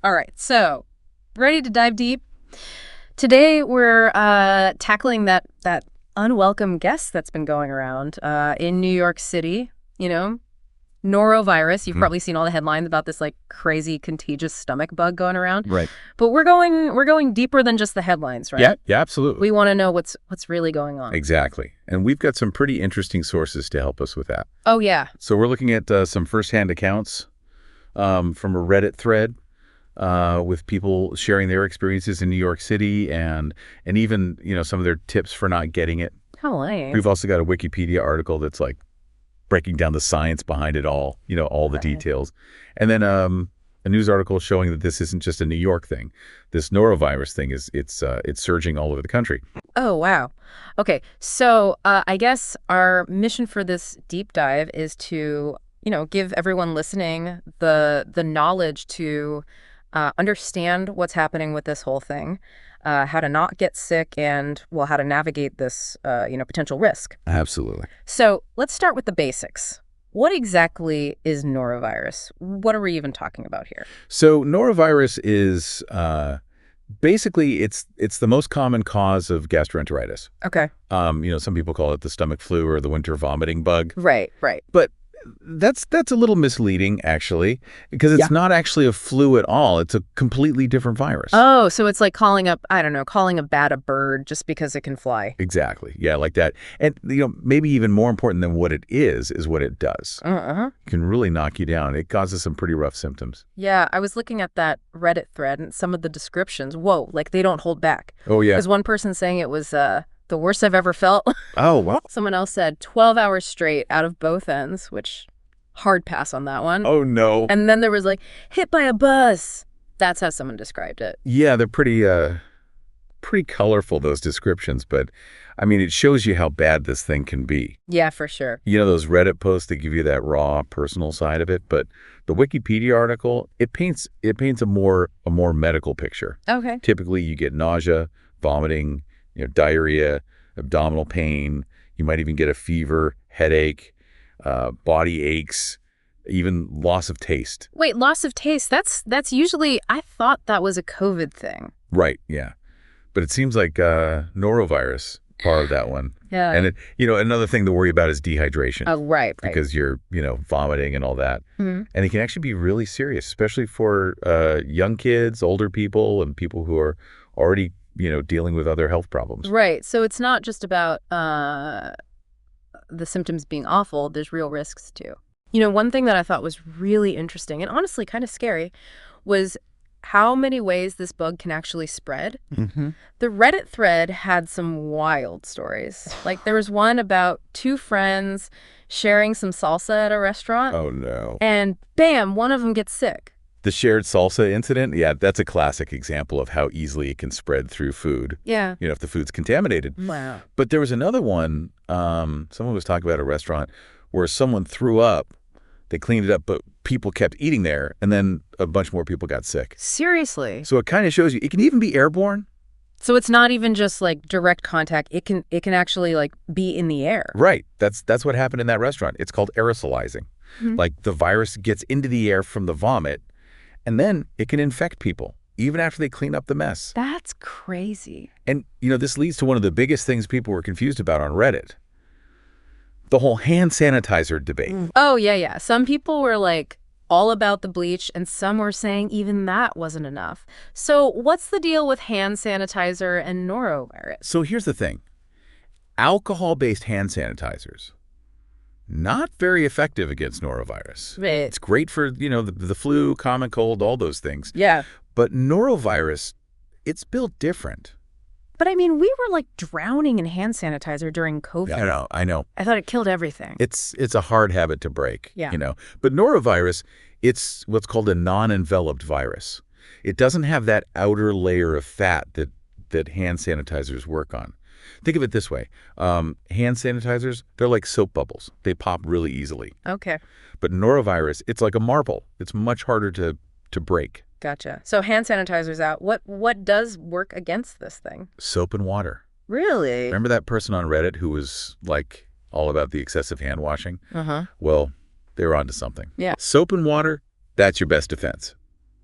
All right, so ready to dive deep? Today we're tackling that unwelcome guest that's been going around in New York City. Norovirus. You've probably seen all the headlines about this like crazy contagious stomach bug going around. Right. But we're going deeper than just the headlines, right? Yeah, absolutely. We want to know what's really going on. Exactly. And we've got some pretty interesting sources to help us with that. Oh yeah. So we're looking at some firsthand accounts from a Reddit thread with people sharing their experiences in New York City and even, some of their tips for not getting it. How lame. We've also got a Wikipedia article that's like breaking down the science behind it all, all the details. And then a news article showing that this isn't just a New York thing. This norovirus thing it's surging all over the country. Oh, wow. Okay. So I guess our mission for this deep dive is to, give everyone listening the knowledge to understand what's happening with this whole thing, how to not get sick, and, how to navigate this, potential risk. Absolutely. So let's start with the basics. What exactly is norovirus? What are we even talking about here? So norovirus is basically it's the most common cause of gastroenteritis. Okay. Some people call it the stomach flu or the winter vomiting bug. Right. But that's a little misleading, actually, because it's not actually a flu at all. It's a completely different virus. Oh, so it's like calling a bat a bird just because it can fly. Exactly. Yeah, like that. And, maybe even more important than what it is what it does. It can really knock you down. It causes some pretty rough symptoms. Yeah, I was looking at that Reddit thread and some of the descriptions. Whoa, like they don't hold back. Oh, yeah. There's one person saying it was the worst I've ever felt. Oh, wow. Someone else said 12 hours straight out of both ends, which hard pass on that one. Oh, no. And then there was like hit by a bus. That's how someone described it. Yeah, they're pretty colorful, those descriptions. But, I mean, it shows you how bad this thing can be. Yeah, for sure. Those Reddit posts that give you that raw personal side of it. But the Wikipedia article, it paints a more medical picture. Okay. Typically, you get nausea, vomiting, diarrhea, abdominal pain. You might even get a fever, headache, body aches, even loss of taste. Wait, loss of taste? That's usually, I thought that was a COVID thing. Right, yeah. But it seems like norovirus, part of that one. Yeah. And it, another thing to worry about is dehydration. Oh, right. Because you're, vomiting and all that. Mm-hmm. And it can actually be really serious, especially for young kids, older people, and people who are already dealing with other health problems. Right. So it's not just about the symptoms being awful. There's real risks, too. One thing that I thought was really interesting and honestly kind of scary was how many ways this bug can actually spread. Mm-hmm. The Reddit thread had some wild stories. Like there was one about two friends sharing some salsa at a restaurant. Oh, no. And bam, one of them gets sick. The shared salsa incident, yeah, that's a classic example of how easily it can spread through food. Yeah. If the food's contaminated. Wow. But there was another one, someone was talking about a restaurant where someone threw up, they cleaned it up, but people kept eating there, and then a bunch more people got sick. Seriously? So it kind of shows you, it can even be airborne. So it's not even just like direct contact. It can actually like be in the air. Right. That's what happened in that restaurant. It's called aerosolizing. Mm-hmm. Like the virus gets into the air from the vomit, and then it can infect people, even after they clean up the mess. That's crazy. And, this leads to one of the biggest things people were confused about on Reddit. The whole hand sanitizer debate. Oh, yeah. Some people were like all about the bleach, and some were saying even that wasn't enough. So what's the deal with hand sanitizer and norovirus? So here's the thing. Alcohol-based hand sanitizers, not very effective against norovirus. Right. It's great for, the flu, common cold, all those things. Yeah. But norovirus, it's built different. But I mean, we were like drowning in hand sanitizer during COVID. I know. I thought it killed everything. It's a hard habit to break, Yeah. But norovirus, it's what's called a non-enveloped virus. It doesn't have that outer layer of fat that hand sanitizers work on. Think of it this way. Hand sanitizers, they're like soap bubbles. They pop really easily. Okay. But norovirus, it's like a marble. It's much harder to break. Gotcha. So hand sanitizer's out. What does work against this thing? Soap and water. Really? Remember that person on Reddit who was like all about the excessive hand washing? Uh-huh. Well, they were onto something. Yeah. Soap and water, that's your best defense.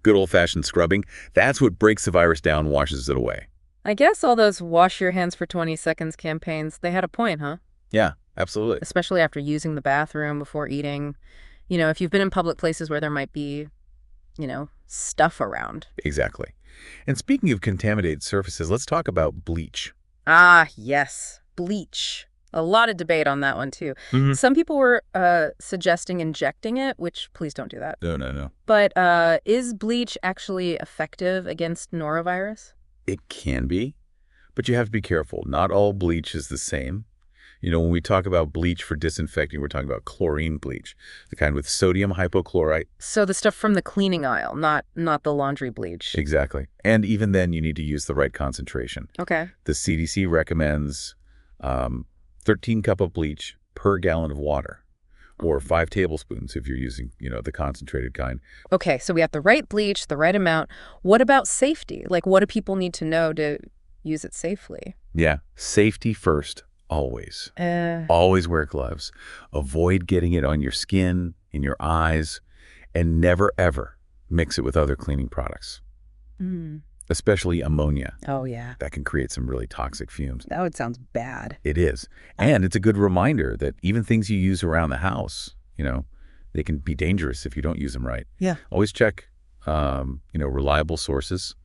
Good old-fashioned scrubbing. That's what breaks the virus down, washes it away. I guess all those wash your hands for 20 seconds campaigns, they had a point, huh? Yeah, absolutely. Especially after using the bathroom before eating. If you've been in public places where there might be, stuff around. Exactly. And speaking of contaminated surfaces, let's talk about bleach. Ah, yes. Bleach. A lot of debate on that one, too. Hmm. Some people were suggesting injecting it, which please don't do that. No, no, no. But is bleach actually effective against norovirus? It can be, but you have to be careful. Not all bleach is the same. When we talk about bleach for disinfecting, we're talking about chlorine bleach, the kind with sodium hypochlorite. So the stuff from the cleaning aisle, not the laundry bleach. Exactly. And even then, you need to use the right concentration. Okay. The CDC recommends 13 cup of bleach per gallon of water, or 5 tablespoons if you're using, the concentrated kind. Okay, so we have the right bleach, the right amount. What about safety? Like, what do people need to know to use it safely? Yeah, safety first, always. Always wear gloves. Avoid getting it on your skin, in your eyes, and never, ever mix it with other cleaning products, especially ammonia. Oh, yeah. That can create some really toxic fumes. That would sound bad. It is. And it's a good reminder that even things you use around the house, they can be dangerous if you don't use them right. Yeah. Always check, reliable sources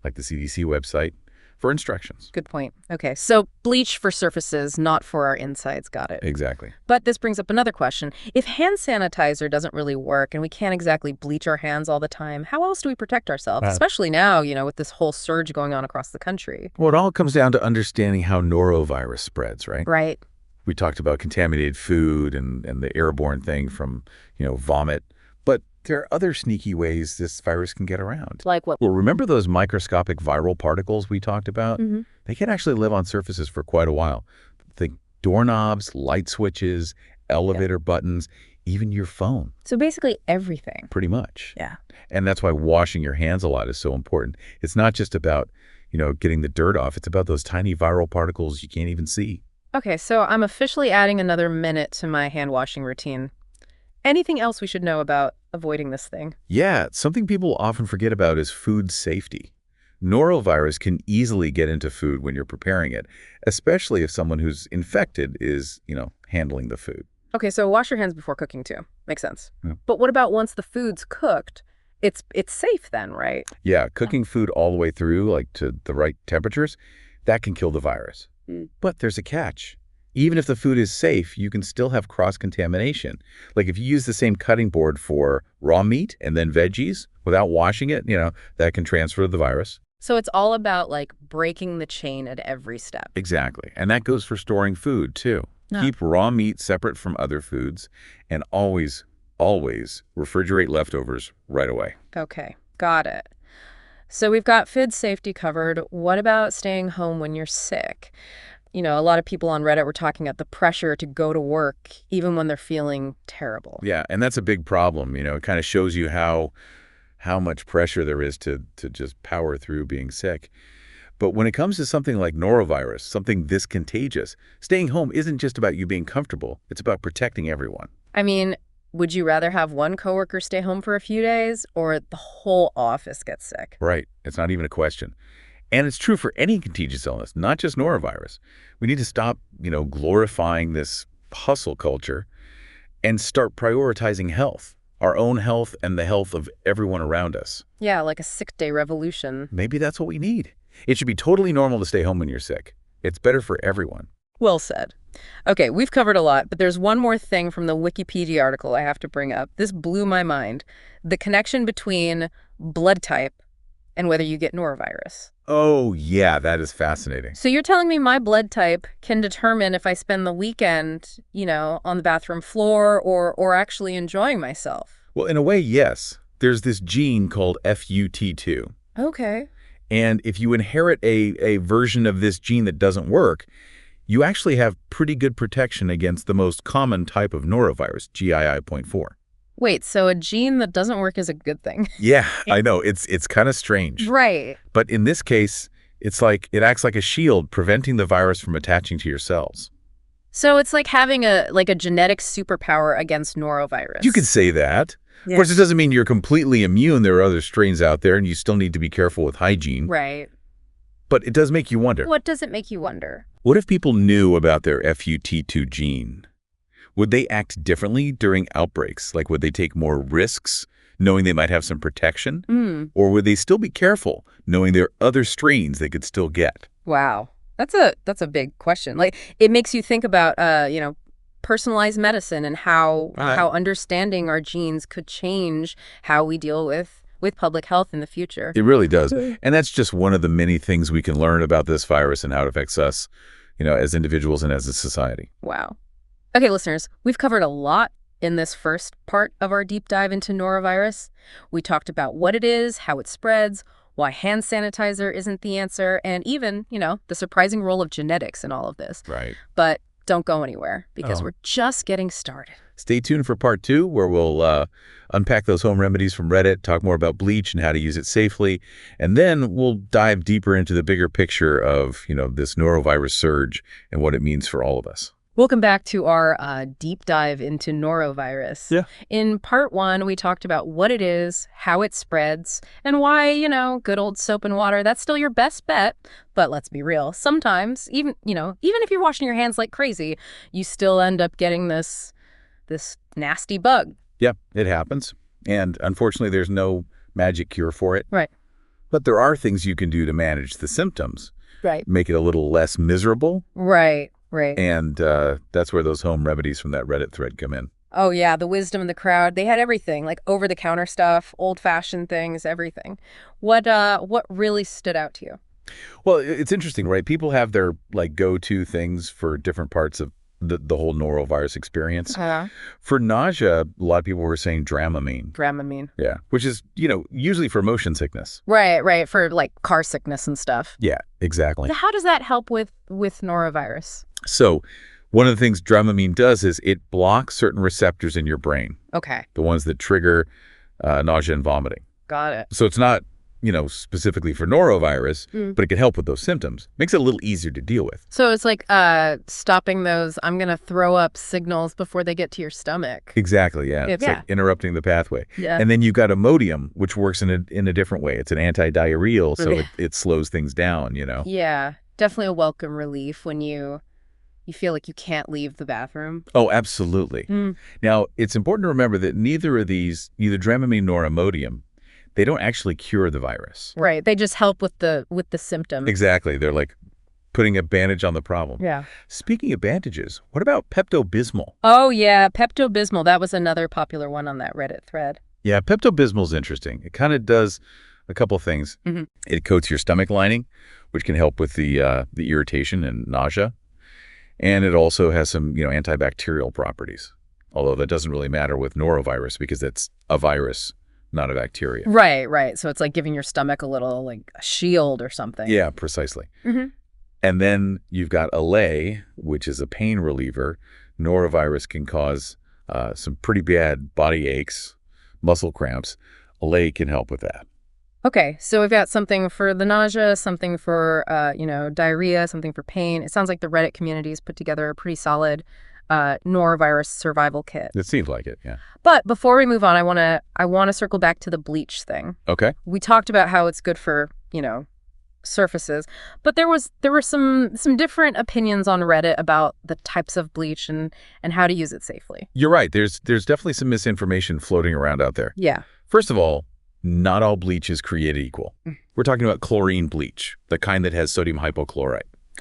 like the CDC website for instructions. Good point. Okay, so bleach for surfaces, not for our insides. Got it. Exactly. But this brings up another question. If hand sanitizer doesn't really work and we can't exactly bleach our hands all the time, how else do we protect ourselves? Especially now, with this whole surge going on across the country. Well, it all comes down to understanding how norovirus spreads, right? Right. We talked about contaminated food and the airborne thing from, vomit. But there are other sneaky ways this virus can get around. Like what? Well, remember those microscopic viral particles we talked about? Mm-hmm. They can actually live on surfaces for quite a while. Think doorknobs, light switches, elevator buttons, even your phone. So basically everything. Pretty much. Yeah. And that's why washing your hands a lot is so important. It's not just about, getting the dirt off. It's about those tiny viral particles you can't even see. Okay, so I'm officially adding another minute to my hand washing routine. Anything else we should know about avoiding this thing? Yeah, something people often forget about is food safety. Norovirus can easily get into food when you're preparing it, especially if someone who's infected is, handling the food. Okay, so wash your hands before cooking too. Makes sense. Yeah. But what about once the food's cooked? It's safe then, right? Yeah, cooking food all the way through, like to the right temperatures, that can kill the virus. But there's a catch. Even if the food is safe, you can still have cross-contamination. Like if you use the same cutting board for raw meat and then veggies without washing it, that can transfer the virus. So it's all about breaking the chain at every step. Exactly. And that goes for storing food too. No. Keep raw meat separate from other foods and always, always refrigerate leftovers right away. Okay, got it. So we've got food safety covered. What about staying home when you're sick? A lot of people on Reddit were talking about the pressure to go to work even when they're feeling terrible. Yeah, and that's a big problem. It kind of shows you how much pressure there is to just power through being sick. But when it comes to something like norovirus, something this contagious, staying home isn't just about you being comfortable. It's about protecting everyone. I mean, would you rather have one coworker stay home for a few days or the whole office get sick? Right. It's not even a question. And it's true for any contagious illness, not just norovirus. We need to stop, glorifying this hustle culture and start prioritizing health, our own health and the health of everyone around us. Yeah, like a sick day revolution. Maybe that's what we need. It should be totally normal to stay home when you're sick. It's better for everyone. Well said. Okay, we've covered a lot, but there's one more thing from the Wikipedia article I have to bring up. This blew my mind. The connection between blood type and whether you get norovirus. Oh, yeah, that is fascinating. So you're telling me my blood type can determine if I spend the weekend, on the bathroom floor or actually enjoying myself? Well, in a way, yes. There's this gene called FUT2. Okay. And if you inherit a version of this gene that doesn't work, you actually have pretty good protection against the most common type of norovirus, GII.4. Wait, so a gene that doesn't work is a good thing? Yeah, I know. It's kind of strange. Right. But in this case, it's like it acts like a shield, preventing the virus from attaching to your cells. So it's like having a genetic superpower against norovirus. You could say that. Of Yeah. course, it doesn't mean you're completely immune. There are other strains out there, and you still need to be careful with hygiene. Right. But it does make you wonder, What does it make you wonder? what if people knew about their FUT2 gene? Would they act differently during outbreaks? Like, would they take more risks, knowing they might have some protection? Mm. Or would they still be careful, knowing there are other strains they could still get? Wow. That's a big question. Like, it makes you think about personalized medicine and how understanding our genes could change how we deal with public health in the future. It really does. And that's just one of the many things we can learn about this virus and how it affects us, as individuals and as a society. Wow. Okay, listeners, we've covered a lot in this first part of our deep dive into norovirus. We talked about what it is, how it spreads, why hand sanitizer isn't the answer, and even, the surprising role of genetics in all of this. Right. But don't go anywhere because Oh. we're just getting started. Stay tuned for part 2, where we'll unpack those home remedies from Reddit, talk more about bleach and how to use it safely, and then we'll dive deeper into the bigger picture of, this norovirus surge and what it means for all of us. Welcome back to our deep dive into norovirus. Yeah. In part 1, we talked about what it is, how it spreads, and why, good old soap and water, that's still your best bet. But let's be real, sometimes, even if you're washing your hands like crazy, you still end up getting this nasty bug. Yeah, it happens. And unfortunately, there's no magic cure for it. Right. But there are things you can do to manage the symptoms, Right. make it a little less miserable. Right. Right. And that's where those home remedies from that Reddit thread come in. Oh, yeah, the wisdom of the crowd. They had everything, like over-the-counter stuff, old-fashioned things, everything. What really stood out to you? Well, it's interesting, right? People have their go-to things for different parts of the whole norovirus experience. For nausea, a lot of people were saying Dramamine. Dramamine. Yeah, which is, usually for motion sickness. Right, for like car sickness and stuff. Yeah, exactly. How does that help with norovirus? So one of the things Dramamine does is it blocks certain receptors in your brain, Okay, the ones that trigger nausea and vomiting. got it. So it's not, specifically for norovirus, Mm. but it can help with those symptoms. Makes it a little easier to deal with. So it's like stopping those I'm going to throw up signals before they get to your stomach. Exactly, yeah. It's Yeah. like interrupting the pathway. Yeah. And then you've got Imodium, which works in a different way. It's an anti-diarrheal, so it slows things down, Yeah, definitely a welcome relief when you feel like you can't leave the bathroom. Oh, absolutely. Mm. Now, it's important to remember that neither of these, neither Dramamine nor Imodium, they don't actually cure the virus. Right, they just help with the symptoms. Exactly. They're like putting a bandage on the problem. Yeah. Speaking of bandages, what about Pepto-Bismol? Oh, yeah, Pepto-Bismol. That was another popular one on that Reddit thread. Yeah, Pepto-Bismol's interesting. It kind of does a couple things. Mhm. It coats your stomach lining, which can help with the irritation and nausea. And it also has some, antibacterial properties. Although that doesn't really matter with norovirus because it's a virus, not a bacteria. Right. So it's like giving your stomach a little, like, a shield or something. Yeah, precisely. Mm-hmm. And then you've got Alay, which is a pain reliever. Norovirus can cause some pretty bad body aches, muscle cramps. Alay can help with that. Okay, so we've got something for the nausea, something for, diarrhea, something for pain. It sounds like the Reddit community's put together a pretty solid norovirus survival kit. It seems like it, yeah. But before we move on, I want to circle back to the bleach thing. Okay. We talked about how it's good for, surfaces, but there were some different opinions on Reddit about the types of bleach and how to use it safely. You're right. There's definitely some misinformation floating around out there. Yeah. First of all, not all bleach is created equal. We're talking about chlorine bleach, the kind that has sodium hypochlorite.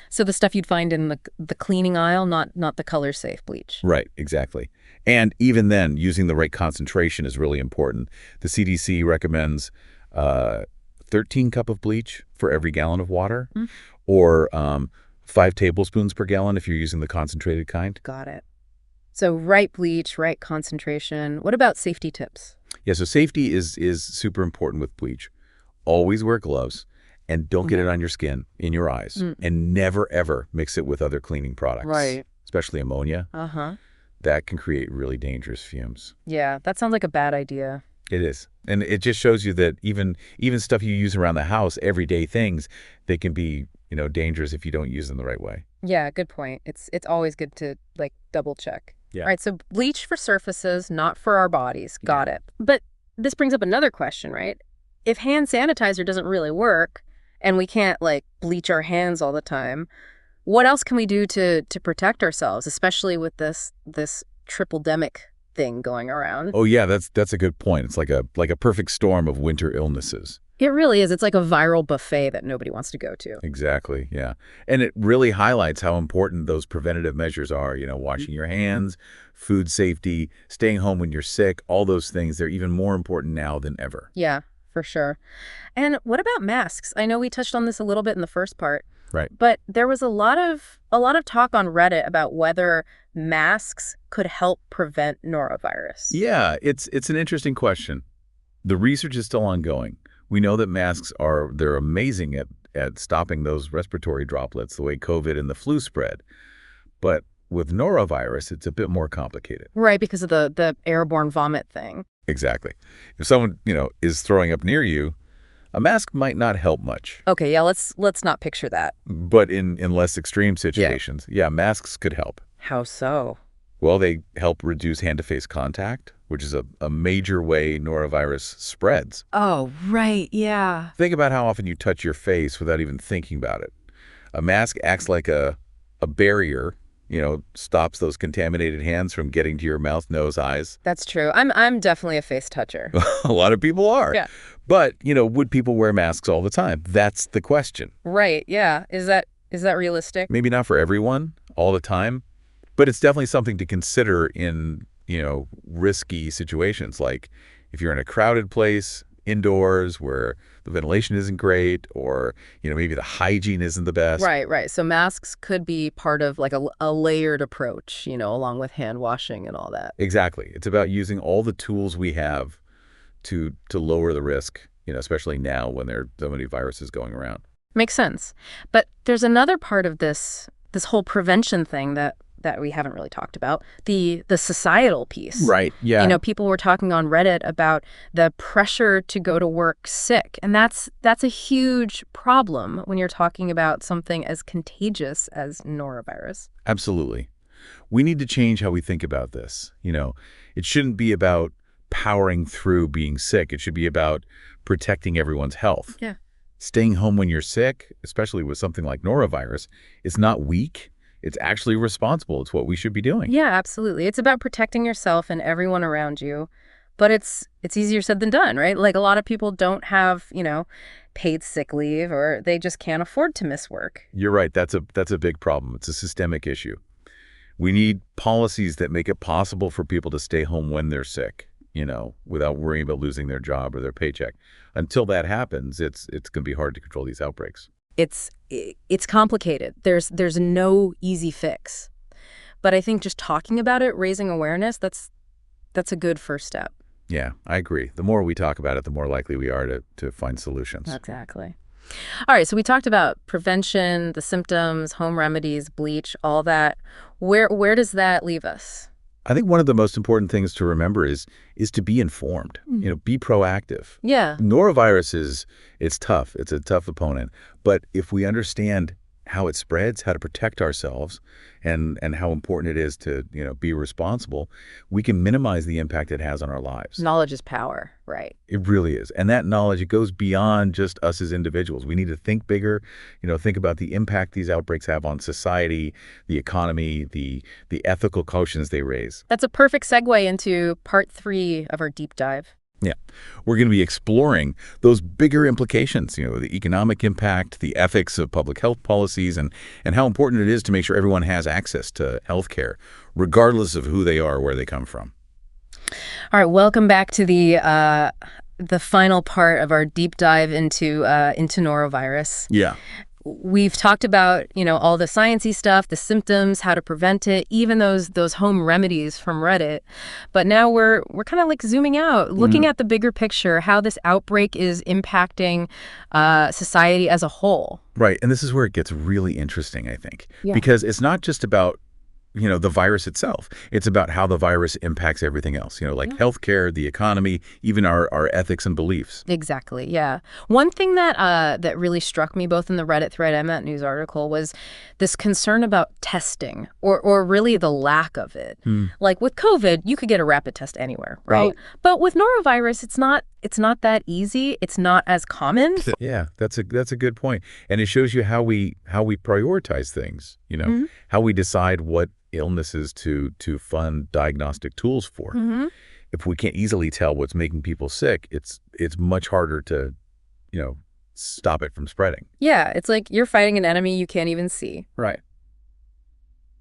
So the stuff you'd find in the cleaning aisle, not the color safe bleach. Right, exactly. And even then, using the right concentration is really important. The CDC recommends 13 cup of bleach for every gallon of water, or 5 tablespoons per gallon if you're using the concentrated kind. Got it. So right bleach, right concentration. What about safety tips? Yeah, so safety is super important with bleach. Always wear gloves. And don't get it on your skin, in your eyes. And never, ever mix it with other cleaning products. Right. Especially ammonia. Uh-huh. That can create really dangerous fumes. Yeah, that sounds like a bad idea. It is. And it just shows you that even stuff you use around the house, everyday things, they can be, dangerous if you don't use them the right way. Yeah, good point. It's always good to, double check. Yeah. Right, so bleach for surfaces, not for our bodies. Yeah. Got it. But this brings up another question, right? If hand sanitizer doesn't really work and we can't like bleach our hands all the time, what else can we do to protect ourselves, especially with this triple-demic thing going around? Oh yeah, that's a good point. It's like a perfect storm of winter illnesses. It really is. It's like a viral buffet that nobody wants to go to. Exactly, yeah. And it really highlights how important those preventative measures are, washing your hands, food safety, staying home when you're sick, all those things, they're even more important now than ever. Yeah, for sure. And what about masks? I know we touched on this a little bit in the first part, Right. but there was a lot of talk on Reddit about whether masks could help prevent norovirus. Yeah, it's an interesting question. The research is still ongoing. We know that masks they're amazing at stopping those respiratory droplets the way COVID and the flu spread. But with norovirus, it's a bit more complicated. Right, because of the airborne vomit thing. Exactly. If someone, is throwing up near you, a mask might not help much. Okay, yeah, let's not picture that. But in less extreme situations, yeah, masks could help. How so? Well, they help reduce hand-to-face contact, which is a major way norovirus spreads. Oh, right, yeah. Think about how often you touch your face without even thinking about it. A mask acts like a barrier, stops those contaminated hands from getting to your mouth, nose, eyes. That's true. I'm definitely a face toucher. A lot of people are. Yeah. But, would people wear masks all the time? That's the question. Right, yeah. Is that realistic? Maybe not for everyone all the time, but it's definitely something to consider in, risky situations. Like if you're in a crowded place, indoors, where the ventilation isn't great, or, maybe the hygiene isn't the best. Right. So masks could be part of like a layered approach, along with hand washing and all that. Exactly. It's about using all the tools we have to lower the risk, especially now when there are so many viruses going around. Makes sense. But there's another part of this whole prevention thing that we haven't really talked about, the societal piece. Right. Yeah. People were talking on Reddit about the pressure to go to work sick, and that's a huge problem when you're talking about something as contagious as norovirus. Absolutely. We need to change how we think about this. It shouldn't be about powering through being sick. It should be about protecting everyone's health. Yeah. Staying home when you're sick, especially with something like norovirus, is not weak. It's actually responsible. It's what we should be doing. Yeah, absolutely. It's about protecting yourself and everyone around you. But it's easier said than done, right? Like a lot of people don't have, paid sick leave, or they just can't afford to miss work. You're right. That's a big problem. It's a systemic issue. We need policies that make it possible for people to stay home when they're sick, without worrying about losing their job or their paycheck. Until that happens, it's going to be hard to control these outbreaks. It's complicated. There's no easy fix. But I think just talking about it, raising awareness, that's a good first step. Yeah, I agree. The more we talk about it, the more likely we are to find solutions. Exactly. All right, so we talked about prevention, the symptoms, home remedies, bleach, all that. Where does that leave us? I think one of the most important things to remember is to be informed, be proactive. Yeah. Norovirus it's tough. It's a tough opponent. But if we understand how it spreads, how to protect ourselves, and how important it is to, be responsible, we can minimize the impact it has on our lives. Knowledge is power, right? It really is. And that knowledge, it goes beyond just us as individuals. We need to think bigger, think about the impact these outbreaks have on society, the economy, the ethical questions they raise. That's a perfect segue into part 3 of our deep dive. Yeah. We're going to be exploring those bigger implications, the economic impact, the ethics of public health policies, and how important it is to make sure everyone has access to health care, regardless of who they are or where they come from. All right, welcome back to the final part of our deep dive into norovirus. Yeah. We've talked about, all the sciencey stuff, the symptoms, how to prevent it, even those home remedies from Reddit. But now we're kind of like zooming out, looking at the bigger picture, how this outbreak is impacting society as a whole. Right. And this is where it gets really interesting, I think, Yeah. because it's not just about the virus itself. It's about how the virus impacts everything else, like Yeah. healthcare, the economy, even our ethics and beliefs. Exactly. Yeah. One thing that really struck me both in the Reddit thread and that news article was this concern about testing or really the lack of it. Hmm. Like with COVID, you could get a rapid test anywhere, right? Well, But with norovirus, it's not that easy. It's not as common. yeah, that's a good point. And it shows you how we prioritize things, Mhm. how we decide what illnesses to fund diagnostic tools for. Mhm. If we can't easily tell what's making people sick, it's much harder to, stop it from spreading. Yeah, it's like you're fighting an enemy you can't even see. Right.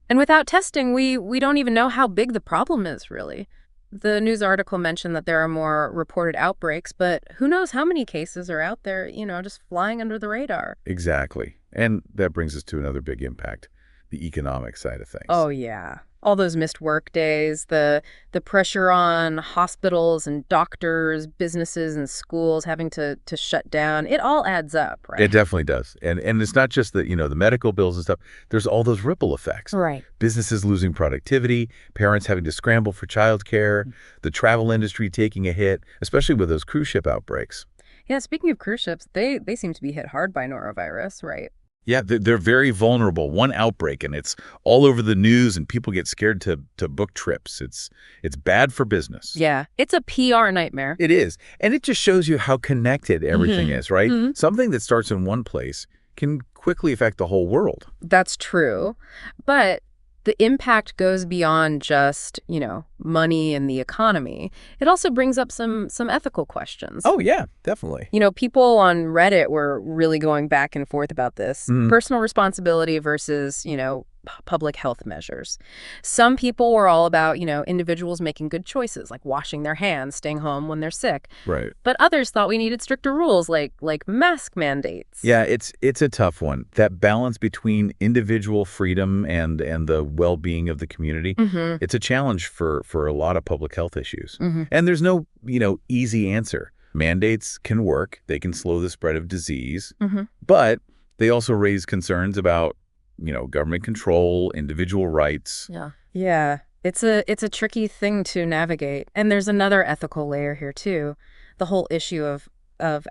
And without testing, we don't even know how big the problem is, really. The news article mentioned that there are more reported outbreaks, but who knows how many cases are out there, just flying under the radar. Exactly. And that brings us to another big impact, the economic side of things. Oh, yeah. All those missed work days, the pressure on hospitals and doctors, businesses and schools having to shut down, it all adds up, It right? definitely does. And it's not just the medical bills and stuff. There's all those ripple effects. Right. Businesses losing productivity, parents having to scramble for childcare, the travel industry taking a hit, especially with those cruise ship outbreaks. Yeah, speaking of cruise ships, they seem to be hit hard by norovirus, right? Yeah, they're very vulnerable. One outbreak, and it's all over the news, and people get scared to book trips. It's bad for business. Yeah, it's a PR nightmare. It is. And it just shows you how connected everything Mhm. is, right? Mhm. Something that starts in one place can quickly affect the whole world. That's true. But the impact goes beyond just, money and the economy. It also brings up some ethical questions. Oh, yeah, definitely. People on Reddit were really going back and forth about this. Mhm. Personal responsibility versus, public health measures. Some people were all about, individuals making good choices, like washing their hands, staying home when they're sick. Right. But others thought we needed stricter rules like mask mandates. Yeah, it's a tough one. That balance between individual freedom and the well-being of the community, Mm-hmm. it's a challenge for a lot of public health issues. Mm-hmm. And there's no, easy answer. Mandates can work. They can slow the spread of disease, Mm-hmm. but they also raise concerns about, government control, individual rights. Yeah. Yeah. It's a tricky thing to navigate. And there's another ethical layer here too. The whole issue of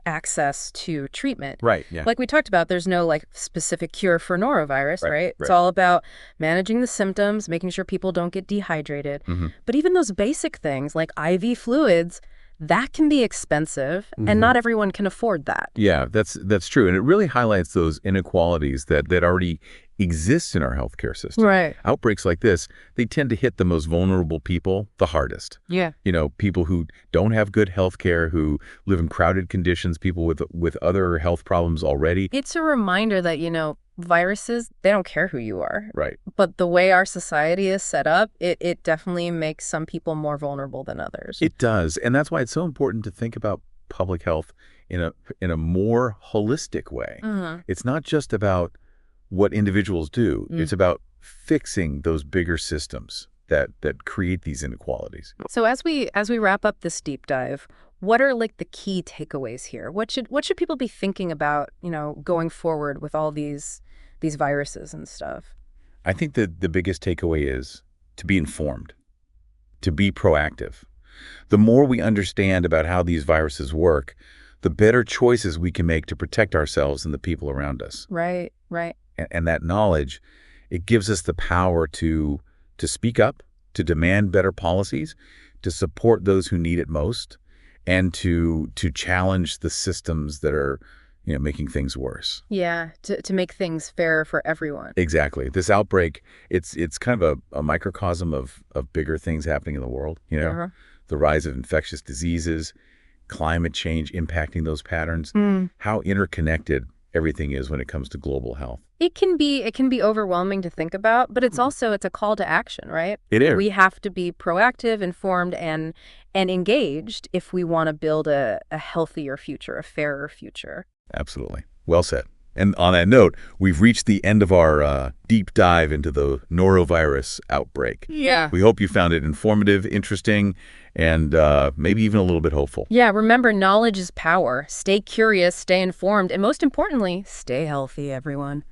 access to treatment. Right, yeah. Like we talked about, there's no specific cure for norovirus, Right, right? It's right. all about managing the symptoms, making sure people don't get dehydrated. Hmm. But even those basic things like IV fluids, that can be expensive, Mhm. and not everyone can afford that. Yeah, that's true. And it really highlights those inequalities that already exist in our healthcare system. Right. Outbreaks like this, they tend to hit the most vulnerable people the hardest. Yeah. People who don't have good health care, who live in crowded conditions, people with other health problems already. It's a reminder that, viruses, they don't care who you are. Right. But the way our society is set up, it definitely makes some people more vulnerable than others. It does. And that's why it's so important to think about public health in a more holistic way. Mhm. It's not just about what individuals do. Mm. It's about fixing those bigger systems that create these inequalities. So as we wrap up this deep dive, what are the key takeaways here? What should people be thinking about, going forward with all these viruses and stuff? I think that the biggest takeaway is to be informed, to be proactive. The more we understand about how these viruses work, the better choices we can make to protect ourselves and the people around us. Right, right. And that knowledge, it gives us the power to speak up, to demand better policies, to support those who need it most, and to challenge the systems that are, making things worse. Yeah, to make things fair for everyone. Exactly. This outbreak, it's kind of a microcosm of bigger things happening in the world, Uh-huh. the rise of infectious diseases, climate change impacting those patterns, Mm. how interconnected everything is when it comes to global health. It can be overwhelming to think about, but it's a call to action, right? It is. We have to be proactive, informed, and engaged if we want to build a healthier future, a fairer future. Absolutely. Well said. And on that note, we've reached the end of our deep dive into the norovirus outbreak. Yeah. We hope you found it informative, interesting, and maybe even a little bit hopeful. Yeah, remember, knowledge is power. Stay curious, stay informed, and most importantly, stay healthy, everyone.